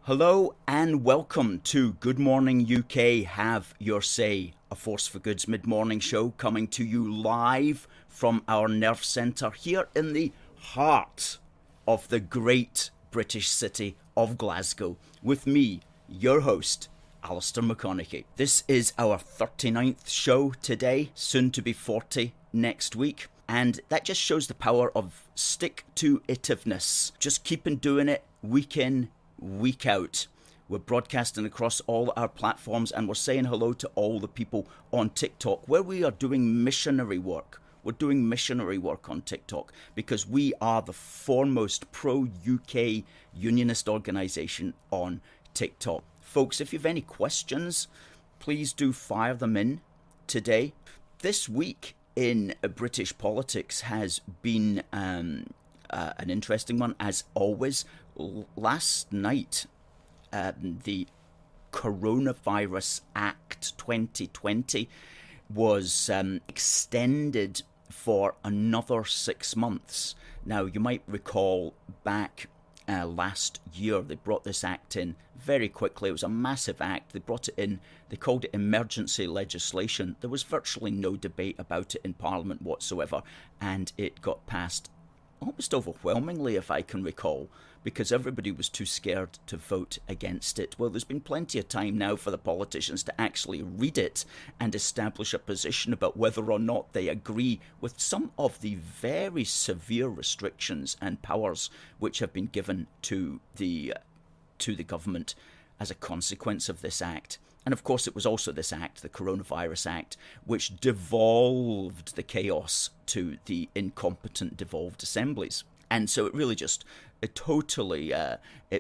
Hello and welcome to Good Morning UK Have Your Say, a Force for Good's mid-morning show coming to you live from our nerve centre here in the heart of the great British city of Glasgow with me, your host, Alistair McConnachie. This is our 39th show today, soon to be 40 next week. And that just shows the power of stick-to-itiveness. Just keeping doing it week in, week out. We're broadcasting across all our platforms and we're saying hello to all the people on TikTok where we are doing missionary work. We're doing missionary work on TikTok because we are the foremost pro-UK unionist organisation on TikTok. Folks, if you have any questions, please do fire them in today. This week in British politics has been an interesting one, as always. Last night, the Coronavirus Act 2020 was extended for another 6 months. Now, you might recall back last year, they brought this act in very quickly. It was a massive act. They brought it in. They called it emergency legislation. There was virtually no debate about it in Parliament whatsoever, and it got passed almost overwhelmingly, if I can recall, because everybody was too scared to vote against it. Well, there's been plenty of time now for the politicians to actually read it and establish a position about whether or not they agree with some of the very severe restrictions and powers which have been given to the government as a consequence of this act. And of course, it was also this act, the Coronavirus Act, which devolved the chaos to the incompetent devolved assemblies. And so it really just, it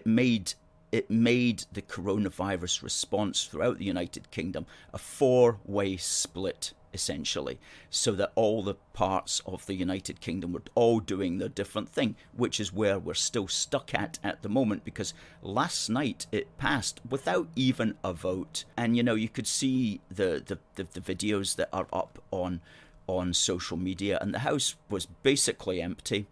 made the coronavirus response throughout the United Kingdom a four-way split, essentially, so that all the parts of the United Kingdom were all doing their different thing, which is where we're still stuck at the moment, because last night it passed without even a vote. And, you know, you could see the videos that are up on social media, and the House was basically empty.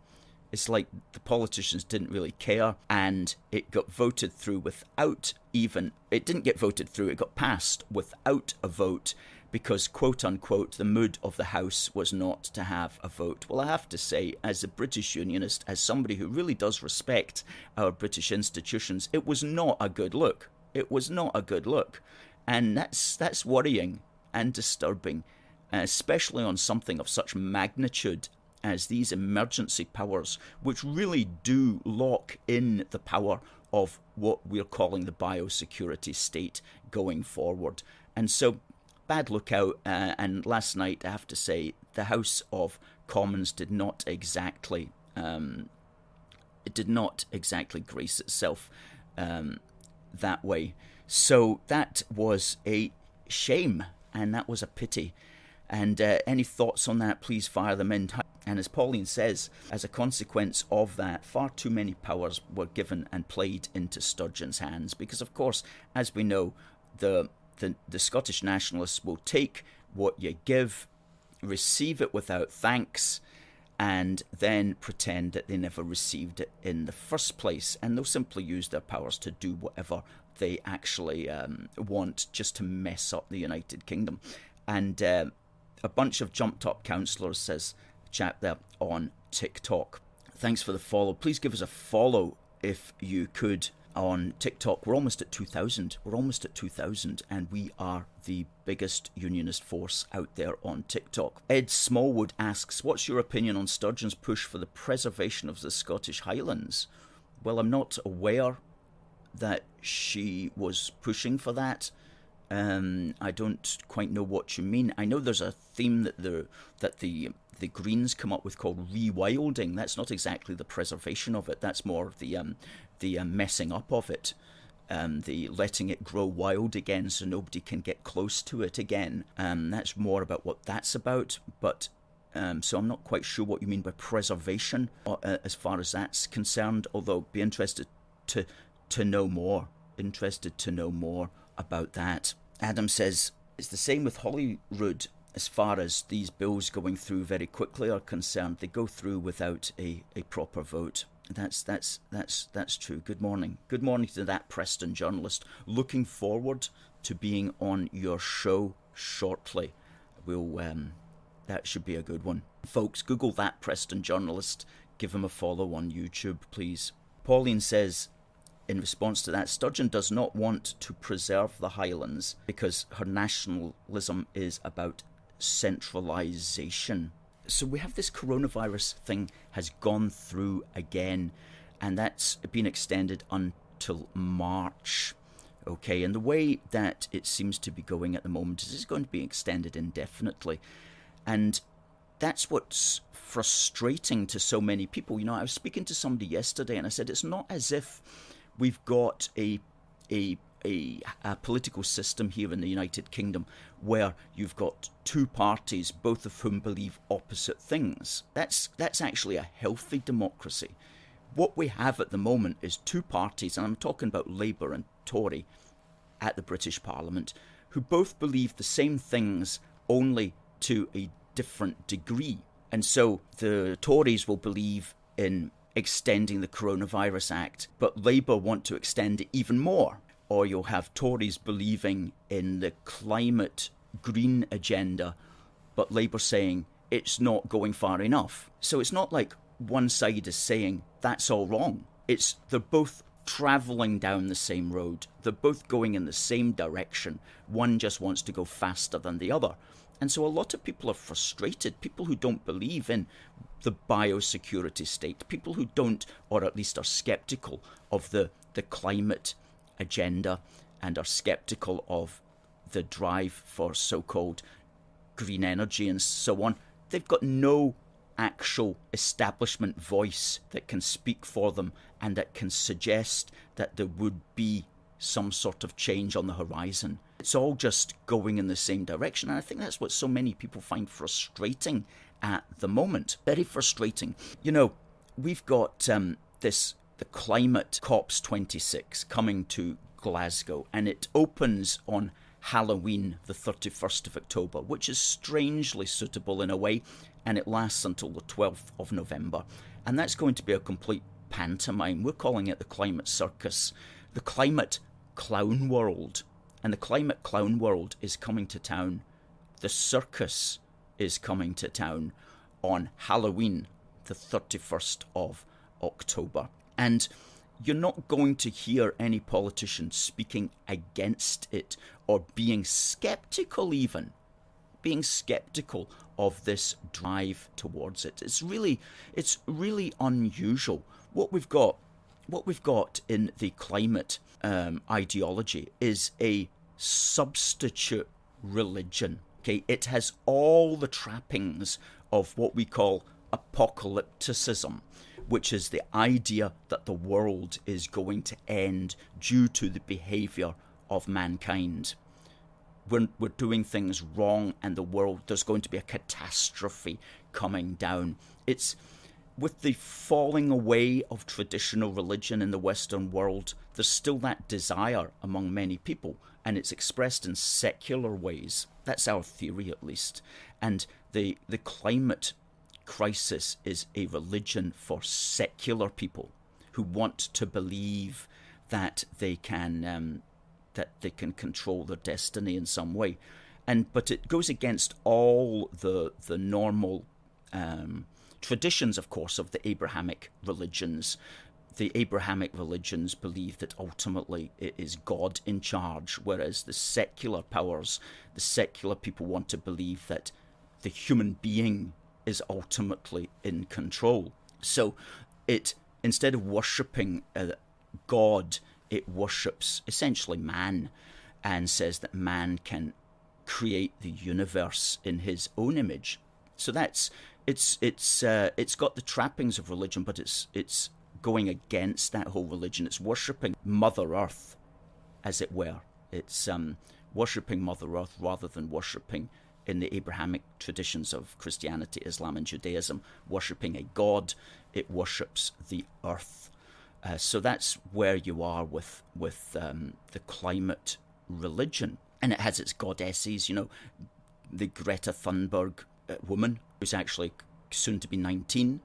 It's like the politicians didn't really care, and it got voted through without even... It didn't get voted through, it got passed without a vote, because, quote-unquote, the mood of the House was not to have a vote. Well, I have to say, as a British Unionist, as somebody who really does respect our British institutions, it was not a good look. It was not a good look. And that's worrying and disturbing, especially on something of such magnitude as these emergency powers, which really do lock in the power of what we're calling the biosecurity state going forward. And so, bad lookout, and last night, I have to say, the House of Commons did not exactly grace itself that way. So that was a shame, and that was a pity. And any thoughts on that, please fire them in. And as Pauline says, as a consequence of that, far too many powers were given and played into Sturgeons' hands. Because, of course, as we know, the Scottish Nationalists will take what you give, receive it without thanks, and then pretend that they never received it in the first place. And they'll simply use their powers to do whatever they actually want, just to mess up the United Kingdom. And a bunch of jumped-up councillors, says a chap there on TikTok. Thanks for the follow. Please give us a follow if you could on TikTok. We're almost at 2,000. We're almost at 2,000, and we are the biggest unionist force out there on TikTok. Ed Smallwood asks, what's your opinion on Sturgeon's push for the preservation of the Scottish Highlands? Well, I'm not aware that she was pushing for that. I don't quite know what you mean. I know there's a theme that the Greens come up with called rewilding. That's not exactly the preservation of it. That's more the messing up of it, the letting it grow wild again so nobody can get close to it again. That's more about what that's about. But so I'm not quite sure what you mean by preservation as far as that's concerned. Although be interested to know more. Interested to know more about that. Adam says, it's the same with Holyrood as far as these bills going through very quickly are concerned. They go through without a proper vote. That's true. Good morning. Good morning to that Preston journalist. Looking forward to being on your show shortly. We'll that should be a good one. Folks, Google that Preston journalist. Give him a follow on YouTube, please. Pauline says, in response to that, Sturgeon does not want to preserve the Highlands because her nationalism is about centralisation. So we have this coronavirus thing has gone through again, and that's been extended until March. Okay, and the way that it seems to be going at the moment is it's going to be extended indefinitely. And that's what's frustrating to so many people. You know, I was speaking to somebody yesterday and I said, it's not as if we've got a political system here in the United Kingdom where you've got two parties, both of whom believe opposite things. That's actually a healthy democracy. What we have at the moment is two parties, and I'm talking about Labour and Tory at the British Parliament, who both believe the same things, only to a different degree. And so the Tories will believe in extending the Coronavirus Act, but Labour want to extend it even more. Or you'll have Tories believing in the climate green agenda, but Labour saying it's not going far enough. So it's not like one side is saying that's all wrong. They're both travelling down the same road. They're both going in the same direction. One just wants to go faster than the other. And so a lot of people are frustrated, people who don't believe in the biosecurity state, people who don't, or at least are sceptical of the climate agenda and are sceptical of the drive for so-called green energy and so on. They've got no actual establishment voice that can speak for them and that can suggest that there would be some sort of change on the horizon. It's all just going in the same direction, and I think that's what so many people find frustrating at the moment. Very frustrating. You know, we've got the climate COPs 26 coming to Glasgow, and it opens on Halloween, the 31st of October, which is strangely suitable in a way, and it lasts until the 12th of November. And that's going to be a complete pantomime. We're calling it the Climate Circus, the Climate Clown World. And the Climate Clown World is coming to town. The Circus is coming to town on Halloween, the 31st of October. And you're not going to hear any politician speaking against it or being sceptical even. Being sceptical of this drive towards it. It's really unusual. What we've got in the climate ideology is a substitute religion. Okay, it has all the trappings of what we call apocalypticism, which is the idea that the world is going to end due to the behaviour of mankind. We're doing things wrong, and there's going to be a catastrophe coming down. It's with the falling away of traditional religion in the Western world, there's still that desire among many people, and it's expressed in secular ways. That's our theory, at least. And the climate crisis is a religion for secular people who want to believe that they can control their destiny in some way, but it goes against all the normal traditions, of course, of the Abrahamic religions. The Abrahamic religions believe that ultimately it is God in charge, whereas the secular powers, the secular people want to believe that the human being is ultimately in control. So it, instead of worshipping God, it worships essentially man and says that man can create the universe in his own image. So it's got the trappings of religion, but it's going against that whole religion. It's worshipping Mother Earth, as it were. It's worshipping Mother Earth rather than worshipping, in the Abrahamic traditions of Christianity, Islam and Judaism, worshipping a god. It worships the earth. So that's where you are with the climate religion. And it has its goddesses, you know, the Greta Thunberg woman, who's actually soon to be 19,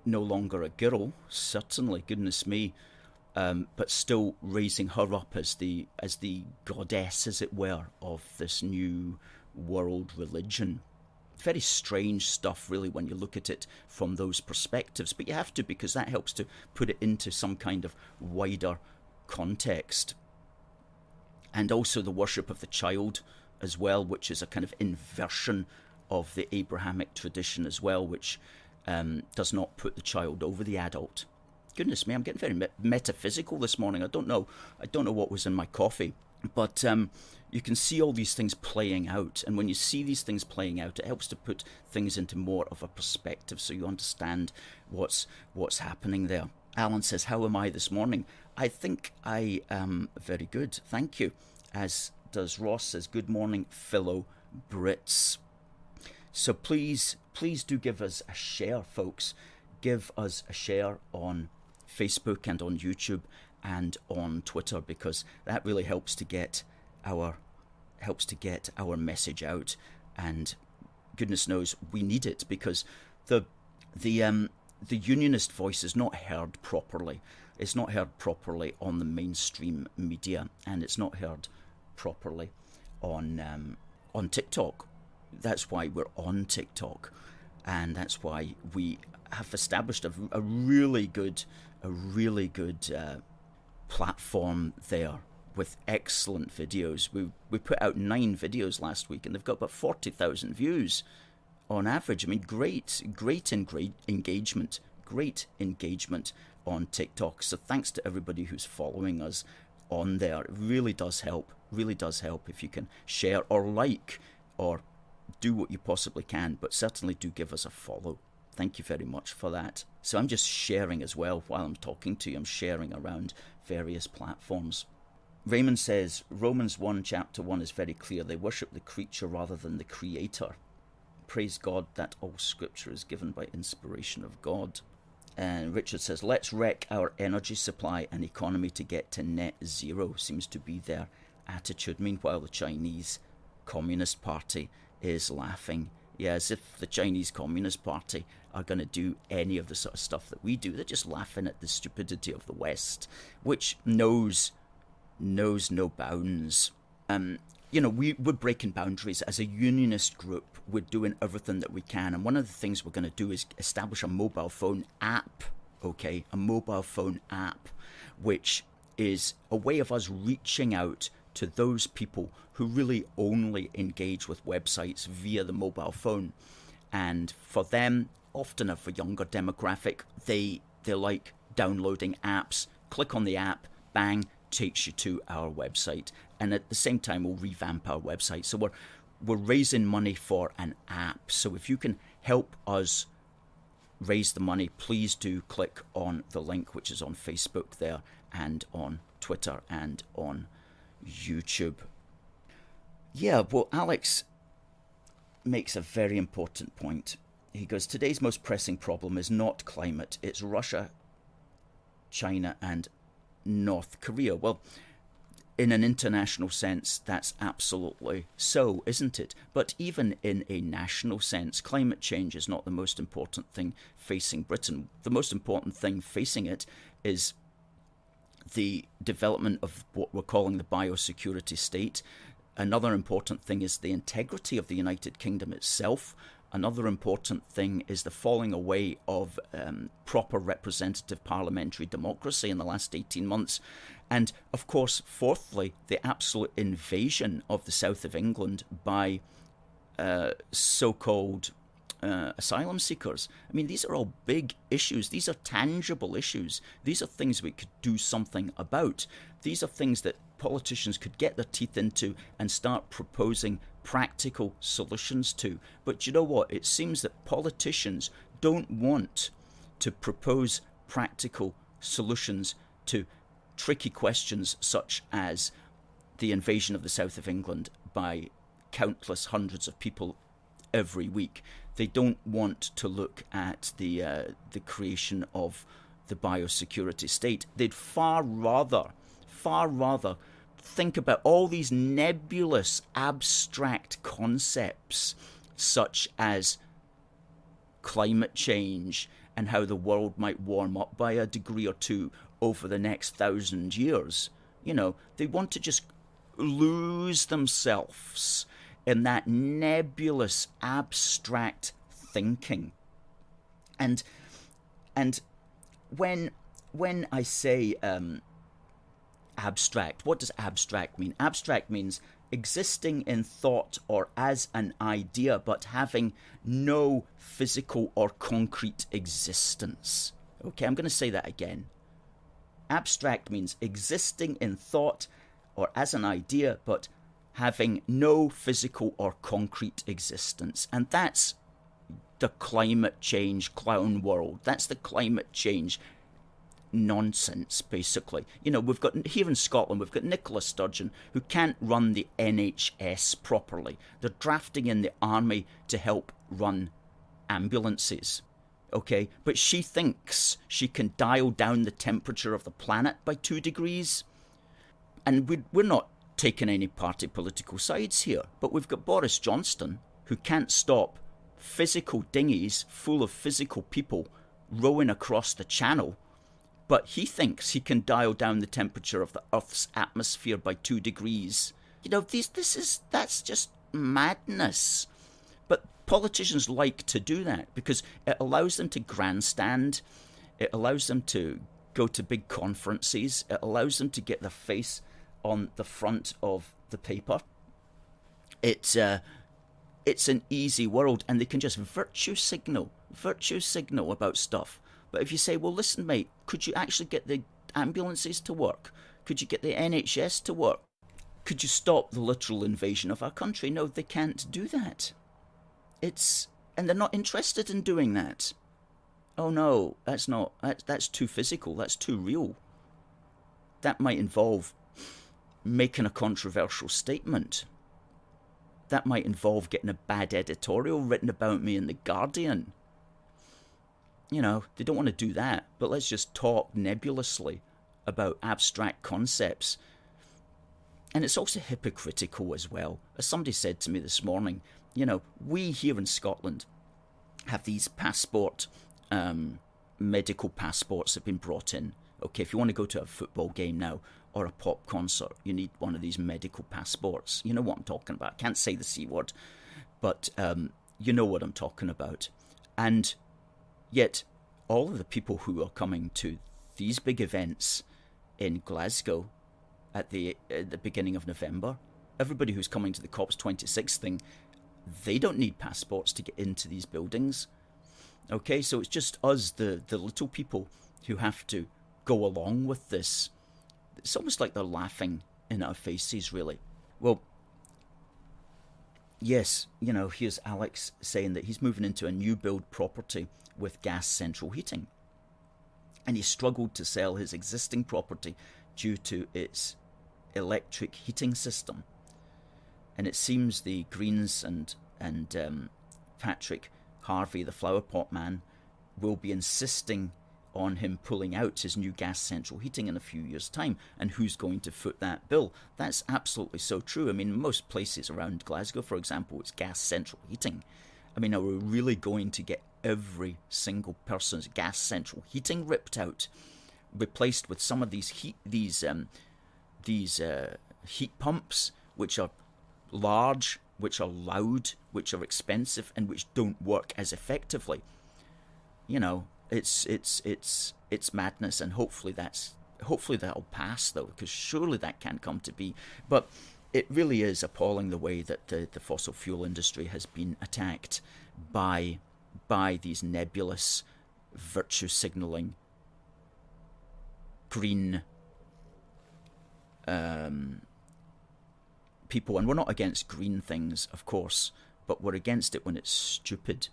no longer a girl, certainly, goodness me, but still raising her up as the goddess, as it were, of this new world religion. Very strange stuff, really, when you look at it from those perspectives, but you have to, because that helps to put it into some kind of wider context. And also the worship of the child as well, which is a kind of inversion of the Abrahamic tradition as well, which does not put the child over the adult. Goodness me, I'm getting very metaphysical this morning. I don't know what was in my coffee, but you can see all these things playing out, and when you see these things playing out, it helps to put things into more of a perspective, so you understand what's happening there. Alan says, how am I this morning? I think I am very good, thank you. As does Ross, says, good morning, fellow Brits. So please do give us a share, folks. Give us a share on Facebook and on YouTube and on Twitter, because that really helps to get our message out, and goodness knows we need it, because the Unionist Voice is not heard properly. It's not heard properly on the mainstream media, and it's not heard properly on TikTok. That's why we're on TikTok, and that's why we have established a really good platform there with excellent videos. We put out 9 videos last week, and they've got about 40,000 views on average. I mean, great engagement on TikTok. So thanks to everybody who's following us on there. It really does help if you can share or like or do what you possibly can, but certainly do give us a follow. Thank you very much for that. So I'm just sharing as well while I'm talking to you. I'm sharing around various platforms. Raymond says, Romans 1 chapter 1 is very clear. They worship the creature rather than the creator. Praise God that all scripture is given by inspiration of God. And Richard says, let's wreck our energy supply and economy to get to net zero, seems to be their attitude. Meanwhile, the Chinese Communist Party is laughing. Yeah, as if the Chinese Communist Party are going to do any of the sort of stuff that we do. They're just laughing at the stupidity of the West, which knows no bounds. We're breaking boundaries. As a unionist group, we're doing everything that we can. And one of the things we're going to do is establish a mobile phone app, okay? A mobile phone app, which is a way of us reaching out to those people who really only engage with websites via the mobile phone. And for them, often of a younger demographic, they like downloading apps. Click on the app, bang, takes you to our website. And at the same time, we'll revamp our website. So we're raising money for an app. So if you can help us raise the money, please do click on the link, which is on Facebook there, and on Twitter, and on YouTube. Yeah, well, Alex makes a very important point. He goes, today's most pressing problem is not climate, it's Russia, China, and North Korea. Well, in an international sense, that's absolutely so, isn't it? But even in a national sense, climate change is not the most important thing facing Britain. The most important thing facing it is the development of what we're calling the biosecurity state. Another important thing is the integrity of the United Kingdom itself. Another important thing is the falling away of proper representative parliamentary democracy in the last 18 months. And, of course, fourthly, the absolute invasion of the south of England by so-called asylum seekers. I mean, these are all big issues. These are tangible issues. These are things we could do something about. These are things that politicians could get their teeth into and start proposing practical solutions to. But you know what? It seems that politicians don't want to propose practical solutions to tricky questions such as the invasion of the south of England by countless hundreds of people every week. They don't want to look at the creation of the biosecurity state. They'd far rather think about all these nebulous, abstract concepts such as climate change and how the world might warm up by a degree or two over the next 1,000 years. They want to just lose themselves in that nebulous, abstract thinking. And when I say abstract, what does abstract mean? Abstract means existing in thought or as an idea, but having no physical or concrete existence. Okay, I'm going to say that again. Abstract means existing in thought or as an idea, but having no physical or concrete existence. And that's the climate change clown world. That's the climate change nonsense, basically. We've got, here in Scotland, we've got Nicola Sturgeon, who can't run the NHS properly. They're drafting in the army to help run ambulances. Okay, but she thinks she can dial down the temperature of the planet by 2 degrees. And we're not taking any party political sides here, but we've got Boris Johnson, who can't stop physical dinghies full of physical people rowing across the channel, but he thinks he can dial down the temperature of the Earth's atmosphere by 2 degrees. That's just madness. But politicians like to do that because it allows them to grandstand, it allows them to go to big conferences, it allows them to get their face on the front of the paper. It's an easy world, and they can just virtue signal about stuff. But if you say, well, listen, mate, could you actually get the ambulances to work? Could you get the NHS to work? Could you stop the literal invasion of our country? No, they can't do that. And they're not interested in doing that. Oh no, that's too physical, that's too real. That might involve making a controversial statement. That might involve getting a bad editorial written about me in The Guardian. They don't want to do that, but let's just talk nebulously about abstract concepts. And it's also hypocritical as well. As somebody said to me this morning, we here in Scotland have these medical passports have been brought in. Okay, if you want to go to a football game now or a pop concert, you need one of these medical passports. You know what I'm talking about. I can't say the C word, but you know what I'm talking about. And yet, all of the people who are coming to these big events in Glasgow at the beginning of November, everybody who's coming to the COP26 thing, they don't need passports to get into these buildings. Okay, so it's just us, the little people, who have to go along with this. It's almost like they're laughing in our faces, really. Well, yes, here's Alex saying that he's moving into a new build property with gas central heating. And he struggled to sell his existing property due to its electric heating system. And it seems the Greens and Patrick Harvey, the flower pot man, will be insisting on him pulling out his new gas central heating in a few years' time. And who's going to foot that bill? That's absolutely so true. I mean, most places around Glasgow, for example, it's gas central heating. I mean, are we really going to get every single person's gas central heating ripped out, replaced with some of these heat pumps, which are large, which are loud, which are expensive, and which don't work as effectively? It's madness, and hopefully that'll pass, though, because surely that can't come to be. But it really is appalling the way that the fossil fuel industry has been attacked by these nebulous, virtue signalling, green people. And we're not against green things, of course, but we're against it when it's stupid.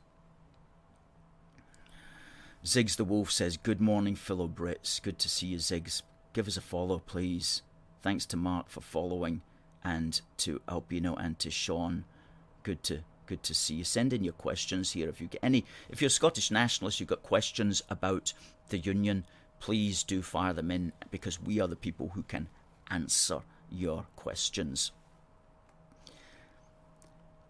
Ziggs the Wolf says, good morning, fellow Brits. Good to see you, Ziggs. Give us a follow, please. Thanks to Mark for following, and to Albino and to Sean. Good to see you. Send in your questions here. If you're a Scottish nationalist, you've got questions about the Union, please do fire them in, because we are the people who can answer your questions.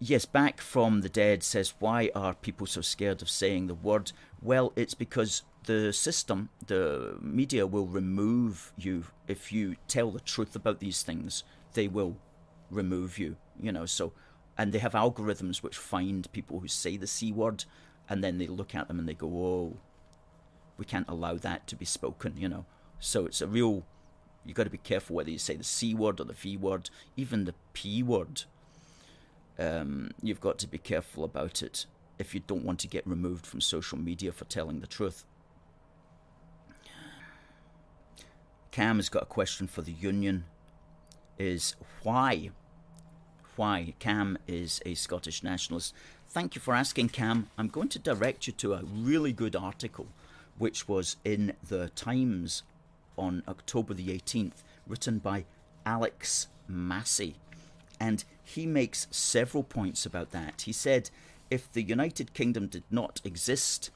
Yes, Back from the Dead says, why are people so scared of saying the word? Well, it's because the system, the media, will remove you if you tell the truth about these things. They will remove you, so, and they have algorithms which find people who say the C word, and then they look at them and they go, oh, we can't allow that to be spoken, so it's a real, you got to be careful whether you say the C word or the V word, even the P word. You've got to be careful about it if you don't want to get removed from social media for telling the truth. Cam has got a question for the Union, is why? Cam is a Scottish nationalist. Thank you for asking, Cam. I'm going to direct you to a really good article which was in the Times on October the 18th, written by Alex Massey. And he makes several points about that. He said, if the United Kingdom did not exist,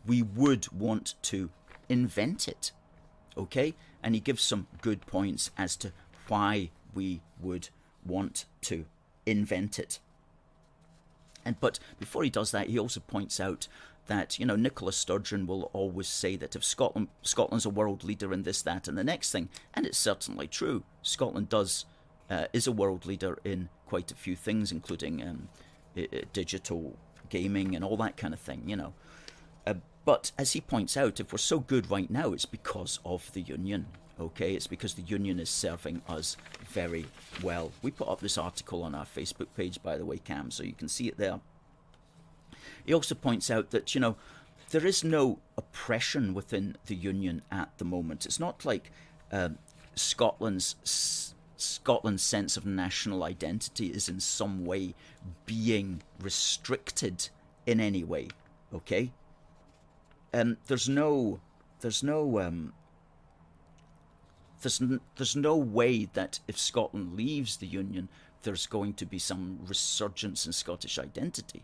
we would want to invent it. Okay? And he gives some good points as to why we would want to invent it. But before he does that, he also points out that, Nicola Sturgeon will always say that if Scotland's a world leader in this, that, and the next thing, and it's certainly true. Scotland is a world leader in quite a few things, including digital gaming and all that kind of thing, But as he points out, if we're so good right now, it's because of the Union. Okay, it's because the Union is serving us very well. We put up this article on our Facebook page, by the way, Cam, so you can see it there. He also points out that, there is no oppression within the Union at the moment. It's not like Scotland's sense of national identity is in some way being restricted in any way. Okay, there's no way that if Scotland leaves the Union, there's going to be some resurgence in Scottish identity.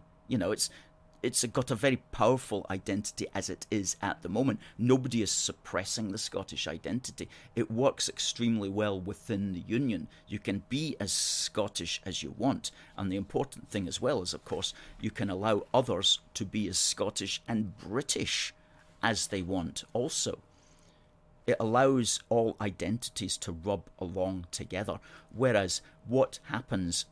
It's got a very powerful identity as it is at the moment. Nobody is suppressing the Scottish identity. It works extremely well within the Union. You can be as Scottish as you want. And the important thing as well is, of course, you can allow others to be as Scottish and British as they want also. It allows all identities to rub along together. Whereas what happens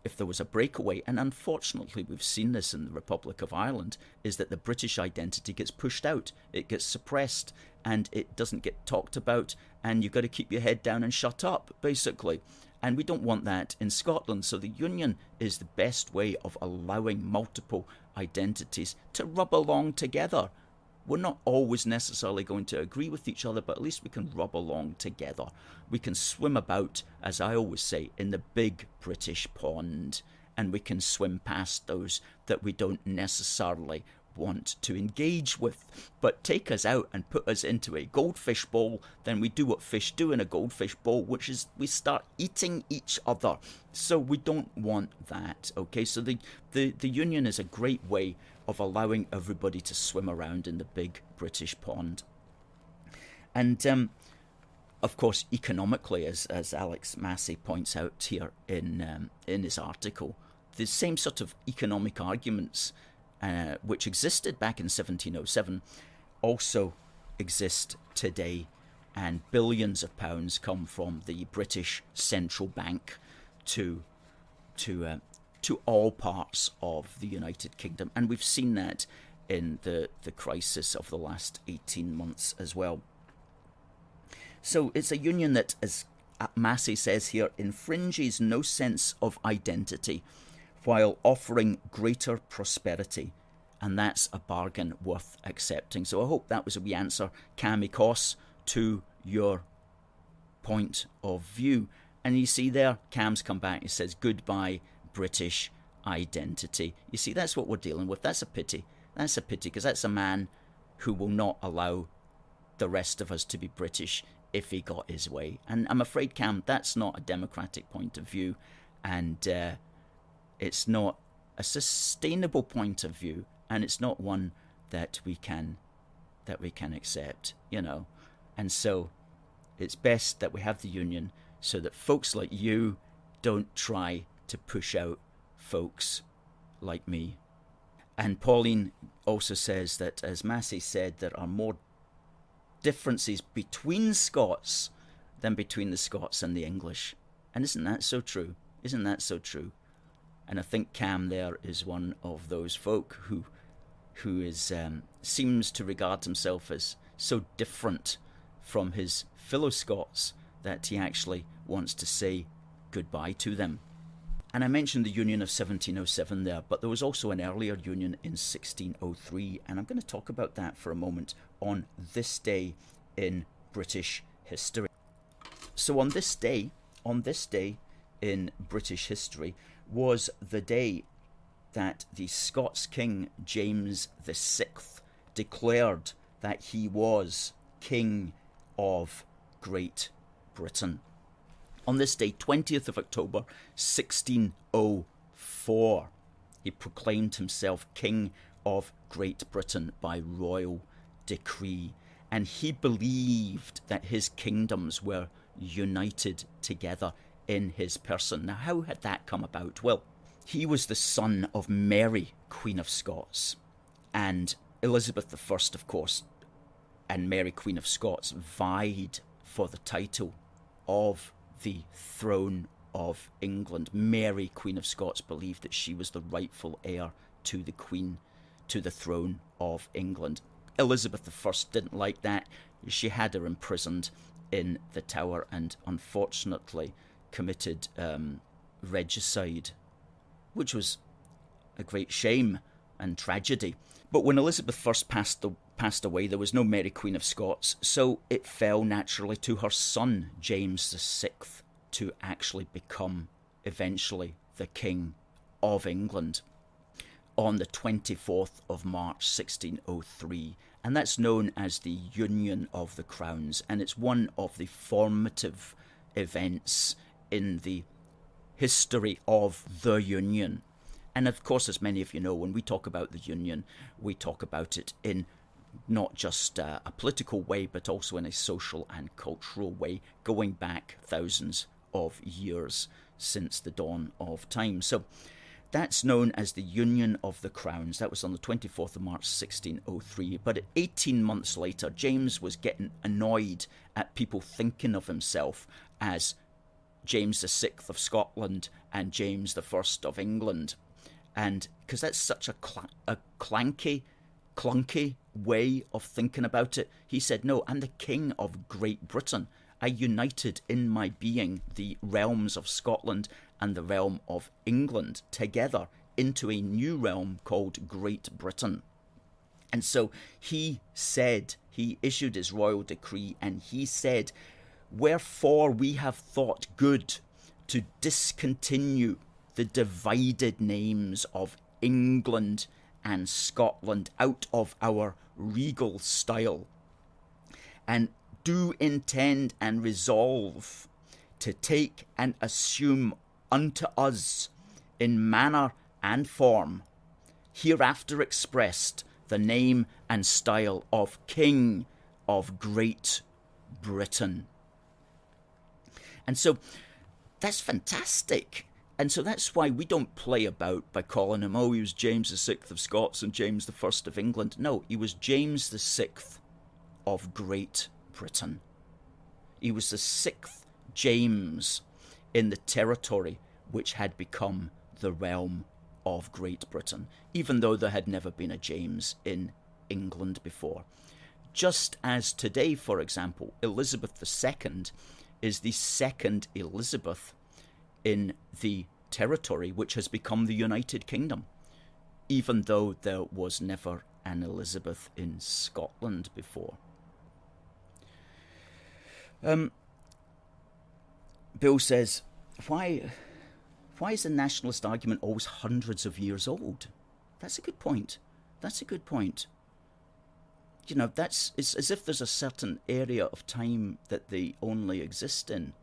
if there was a breakaway, and unfortunately we've seen this in the Republic of Ireland, is that the British identity gets pushed out, it gets suppressed, and it doesn't get talked about, and you've got to keep your head down and shut up, basically. And we don't want that in Scotland, so the Union is the best way of allowing multiple identities to rub along together. We're not always necessarily going to agree with each other, but at least we can rub along together. We can swim about, as I always say, in the big British pond, and we can swim past those that we don't necessarily want to engage with. But take us out and put us into a goldfish bowl, then we do what fish do in a goldfish bowl, which is we start eating each other. So we don't want that, okay? So the Union is a great way of allowing everybody to swim around in the big British pond. And of course, economically, as Alex Massey points out here in his article, the same sort of economic arguments which existed back in 1707 also exist today, and billions of pounds come from the British Central Bank to all parts of the United Kingdom, and we've seen that in the crisis of the last 18 months as well. So it's a union that, as Massey says here, infringes no sense of identity while offering greater prosperity, and that's a bargain worth accepting. So I hope that was a wee answer, Cammy Coss, to your point of view. And you see there, Cam's come back, he says, goodbye British identity. You see, that's what we're dealing with. That's a pity. That's a pity, because that's a man who will not allow the rest of us to be British if he got his way. And I'm afraid, Cam, that's not a democratic point of view, and it's not a sustainable point of view, and it's not one that we can accept, you know. And so it's best that we have the union so that folks like you don't try to push out folks like me. And Pauline also says that, as Massey said, there are more differences between Scots than between the Scots and the English. And isn't that so true? Isn't that so true? And I think Cam there is one of those folk who seems to regard himself as so different from his fellow Scots that he actually wants to say goodbye to them. And I mentioned the Union of 1707 there, but there was also an earlier union in 1603, and I'm going to talk about that for a moment on this day in British history. So on this day in British history was the day that the Scots King James VI declared that he was King of Great Britain. On this day, 20th of October, 1604, he proclaimed himself King of Great Britain by royal decree, and he believed that his kingdoms were united together in his person. Now, how had that come about? Well, he was the son of Mary, Queen of Scots, and Elizabeth I, of course, and Mary, Queen of Scots, vied for the title of the throne of England. Mary, Queen of Scots, believed that she was the rightful heir to the throne of England. Elizabeth I didn't like that. She had her imprisoned in the Tower and unfortunately committed regicide, which was a great shame and tragedy. But when Elizabeth first passed away, there was no Mary, Queen of Scots, so it fell naturally to her son, James VI, to actually become eventually the King of England on the 24th of March 1603, and that's known as the Union of the Crowns, and it's one of the formative events in the history of the Union. And of course, as many of you know, when we talk about the Union, we talk about it in not just a political way, but also in a social and cultural way, going back thousands of years since the dawn of time. So that's known as the Union of the Crowns. That was on the 24th of March 1603. But 18 months later, James was getting annoyed at people thinking of himself as James VI of Scotland and James I of England. And because that's such a clunky way of thinking about it, he said, no, I'm the King of Great Britain. I united in my being the realms of Scotland and the realm of England together into a new realm called Great Britain. And so he issued his royal decree, and he said, wherefore we have thought good to discontinue the divided names of England and Scotland out of our regal style, and do intend and resolve to take and assume unto us in manner and form hereafter expressed the name and style of King of Great Britain. And so that's fantastic. And so that's why we don't play about by calling him, he was James VI of Scots and James I of England. No, he was James VI of Great Britain. He was the 6th James in the territory which had become the realm of Great Britain, even though there had never been a James in England before. Just as today, for example, Elizabeth II is the 2nd Elizabeth in the territory which has become the United Kingdom, even though there was never an Elizabeth in Scotland before. Bill says, why is the nationalist argument always hundreds of years old? That's a good point. You know, it's as if there's a certain area of time that they only exist in,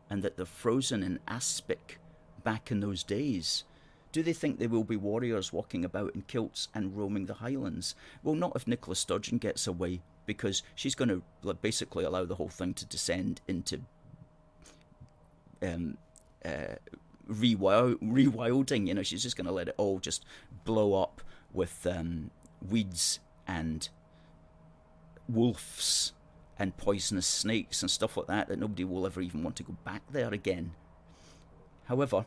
and that they're frozen in aspic back in those days. Do they think they will be warriors walking about in kilts and roaming the Highlands? Well, not if Nicola Sturgeon gets away, because she's going to basically allow the whole thing to descend into rewilding. You know, she's just going to let it all just blow up with weeds and wolves and poisonous snakes and stuff like that nobody will ever even want to go back there again. However,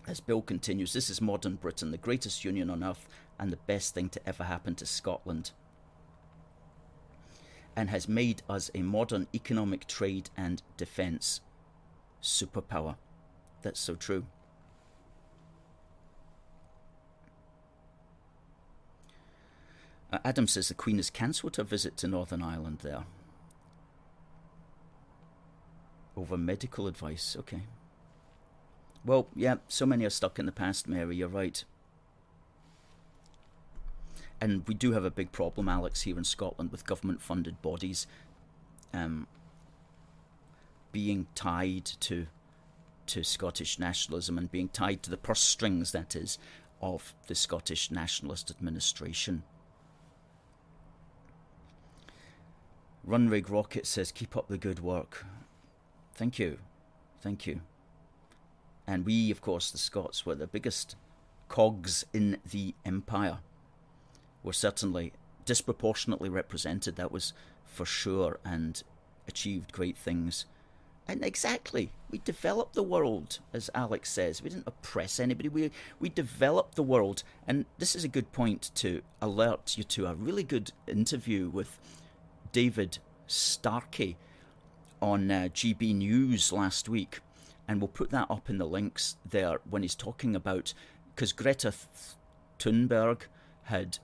as Bill continues, this is modern Britain, the greatest union on earth and the best thing to ever happen to Scotland, and has made us a modern economic, trade and defence superpower. That's so true. Adam says the Queen has cancelled her visit to Northern Ireland there over medical advice. Okay. Well, yeah, so many are stuck in the past, Mary, you're right. And we do have a big problem, Alex, here in Scotland with government-funded bodies being tied to Scottish nationalism and being tied to the purse strings, that is, of the Scottish Nationalist administration. Runrig Rocket says, keep up the good work. Thank you. Thank you. And we, of course, the Scots, were the biggest cogs in the empire. We're certainly disproportionately represented, that was for sure, and achieved great things. And exactly, we developed the world, as Alex says. We didn't oppress anybody, we developed the world. And this is a good point to alert you to a really good interview with David Starkey on GB News last week. And we'll put that up in the links there when he's talking about, because Greta Thunberg had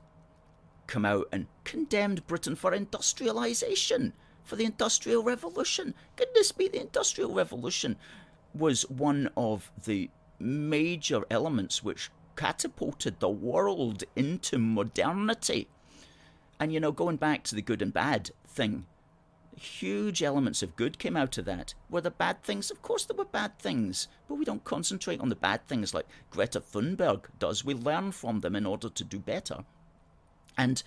come out and condemned Britain for industrialisation, for the Industrial Revolution. Goodness me, the Industrial Revolution was one of the major elements which catapulted the world into modernity. And, you know, going back to the good and bad thing, huge elements of good came out of that. Were there bad things? Of course there were bad things, but we don't concentrate on the bad things like Greta Thunberg does. We learn from them in order to do better. And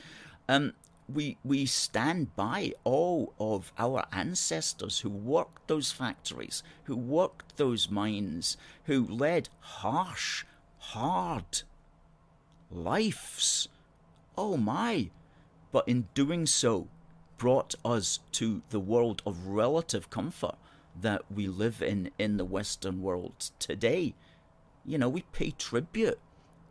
we stand by all of our ancestors who worked those factories, who worked those mines, who led harsh, hard lives. Oh my! But in doing so, brought us to the world of relative comfort that we live in the Western world today. You know, we pay tribute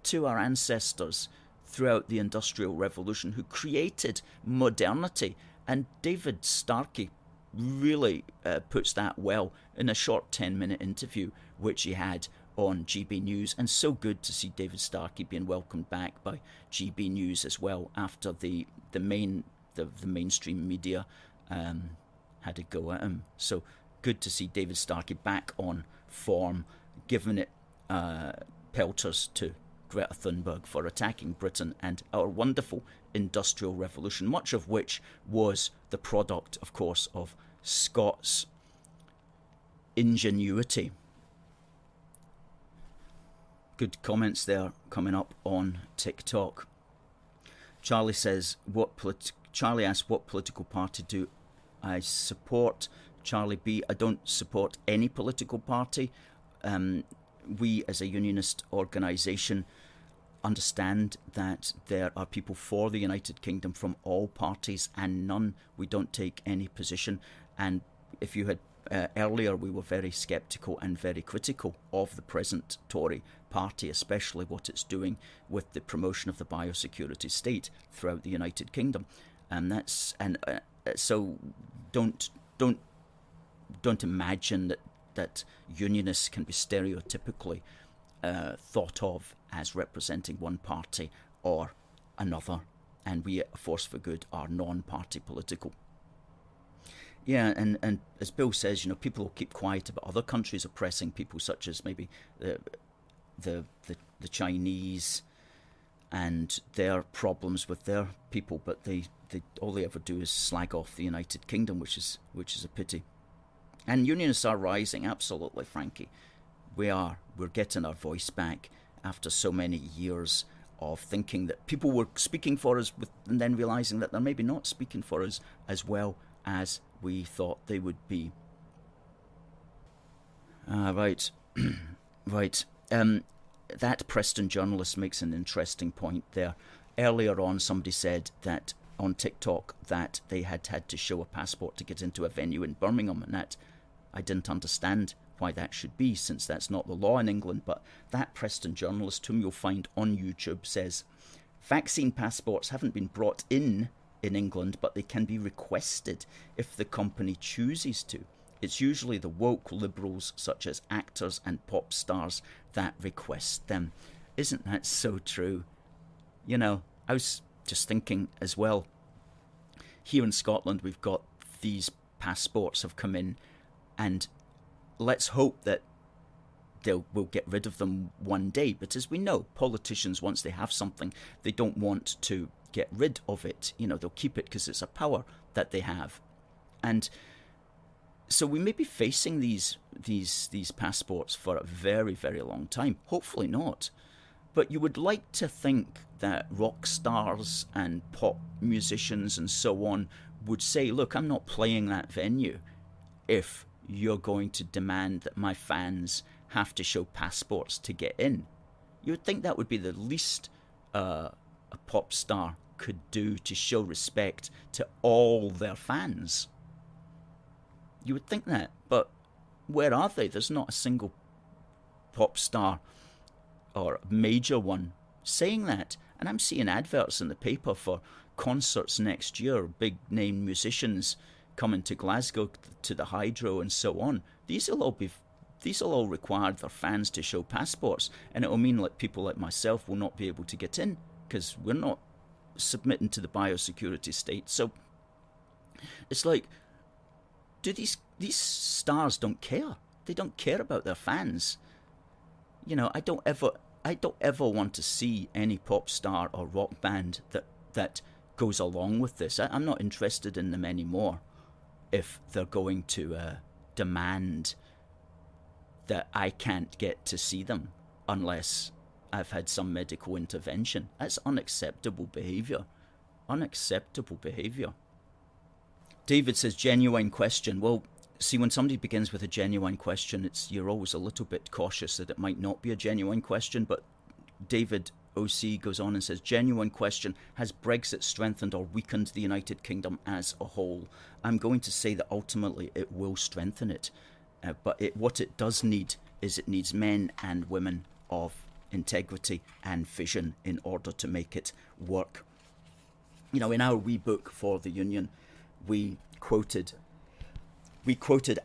to our ancestors throughout the Industrial Revolution who created modernity. And David Starkey really puts that well in a short 10-minute interview which he had on GB News. And so good to see David Starkey being welcomed back by GB News as well after the mainstream media had a go at him. So good to see David Starkey back on form, giving it pelters to Greta Thunberg for attacking Britain and our wonderful Industrial Revolution, much of which was the product, of course, of Scots' ingenuity. Good comments there coming up on TikTok. Charlie says, Charlie asks, what political party do I support? Charlie B, I don't support any political party. We, as a unionist organisation, understand that there are people for the United Kingdom from all parties and none. We don't take any position. And if you had earlier, we were very sceptical and very critical of the present Tory party, especially what it's doing with the promotion of the biosecurity state throughout the United Kingdom. And so don't imagine that unionists can be stereotypically thought of as representing one party or another. And we at A Force for Good are non-party political. Yeah, and as Bill says, you know, people will keep quiet about other countries oppressing people, such as maybe the Chinese and their problems with their people, but they all they ever do is slag off the United Kingdom, which is a pity. And unionists are rising, absolutely, Frankie. We're getting our voice back after so many years of thinking that people were speaking for us, and then realising that they're maybe not speaking for us as well as we thought they would be. Right. Right. That Preston journalist makes an interesting point there. Earlier on, somebody said that on TikTok that they had to show a passport to get into a venue in Birmingham, and that I didn't understand why that should be, since that's not the law in England. But that Preston journalist, whom you'll find on YouTube, says vaccine passports haven't been brought in England, but they can be requested if the company chooses to. It's usually the woke liberals, such as actors and pop stars, that request them. Isn't that so true? You know, I was just thinking as well, here in Scotland we've got these passports have come in, and let's hope that we'll get rid of them one day. But as we know, politicians, once they have something, they don't want to get rid of it. You know, they'll keep it because it's a power that they have. And so we may be facing these passports for a very, very long time. Hopefully not. But you would like to think that rock stars and pop musicians and so on would say, look, I'm not playing that venue if you're going to demand that my fans have to show passports to get in. You would think that would be the least a pop star could do to show respect to all their fans. You would think that, but where are they? There's not a single pop star or major one saying that. And I'm seeing adverts in the paper for concerts next year, big name musicians coming to Glasgow to the Hydro and so on. These will all require their fans to show passports, and it will mean like people like myself will not be able to get in because we're not submitting to the biosecurity state. So it's like, do these stars don't care? They don't care about their fans. You know, I don't ever want to see any pop star or rock band that goes along with this. I'm not interested in them anymore if they're going to demand that I can't get to see them unless I've had some medical intervention. That's unacceptable behaviour. Unacceptable behaviour. David says, genuine question. Well, see, when somebody begins with a genuine question, you're always a little bit cautious that it might not be a genuine question. But David OC goes on and says, genuine question, has Brexit strengthened or weakened the United Kingdom as a whole? I'm going to say that ultimately it will strengthen it. But what it does need is it needs men and women of integrity and vision in order to make it work. You know, in our wee book for the Union, we quoted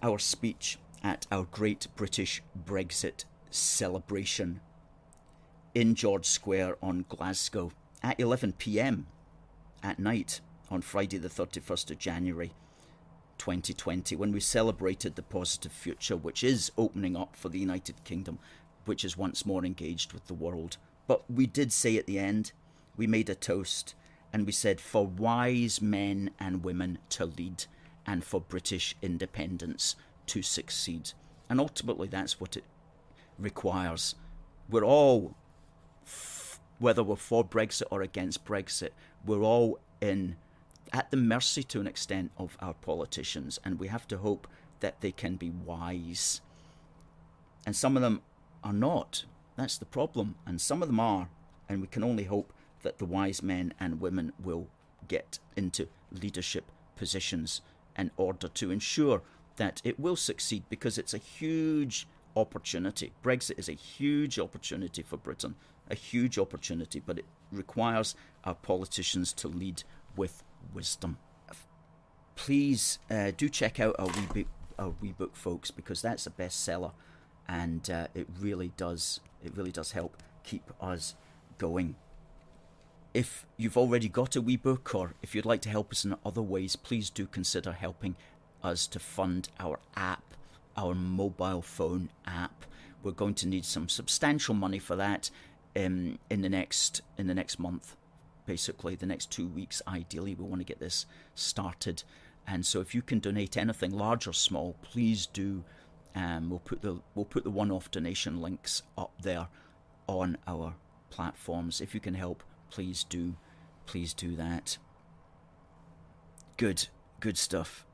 our speech at our Great British Brexit celebration in George Square on Glasgow at 11 p.m. at night on Friday the 31st of January 2020, when we celebrated the positive future which is opening up for the United Kingdom, which is once more engaged with the world. But we did say at the end, we made a toast, and we said, for wise men and women to lead and for British independence to succeed. And ultimately that's what it requires. We're all, whether we're for Brexit or against Brexit, we're all at the mercy to an extent of our politicians, and we have to hope that they can be wise. And some of them are not. That's the problem. And some of them are, and we can only hope that the wise men and women will get into leadership positions in order to ensure that it will succeed, because it's a huge opportunity. Brexit is a huge opportunity for Britain, a huge opportunity, but it requires our politicians to lead with wisdom. Please do check out our wee book, folks, because that's a bestseller, and it really does help keep us going. If you've already got a wee book, or if you'd like to help us in other ways, please do consider helping us to fund our app, our mobile phone app. We're going to need some substantial money for that in the next month. Basically, the next 2 weeks, ideally, we want to get this started. And so if you can donate anything, large or small, please do. We'll put the one-off donation links up there on our platforms. If you can help, please do that. Good stuff.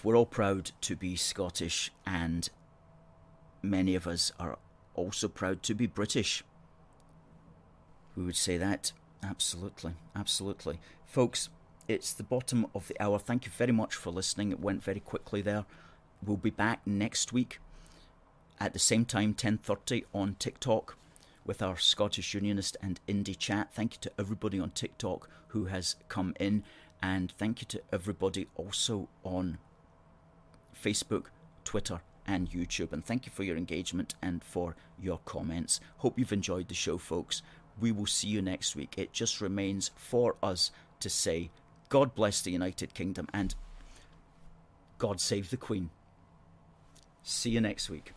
We're all proud to be Scottish, and many of us are also proud to be British. Who would say that? Absolutely, absolutely. Folks, it's the bottom of the hour. Thank you very much for listening. It went very quickly there. We'll be back next week at the same time, 10:30 on TikTok with our Scottish Unionist and Indy chat. Thank you to everybody on TikTok who has come in, and thank you to everybody also on Facebook, Twitter and YouTube. And thank you for your engagement and for your comments. Hope you've enjoyed the show, folks. We will see you next week. It just remains for us to say God bless the United Kingdom and God save the Queen. See you next week.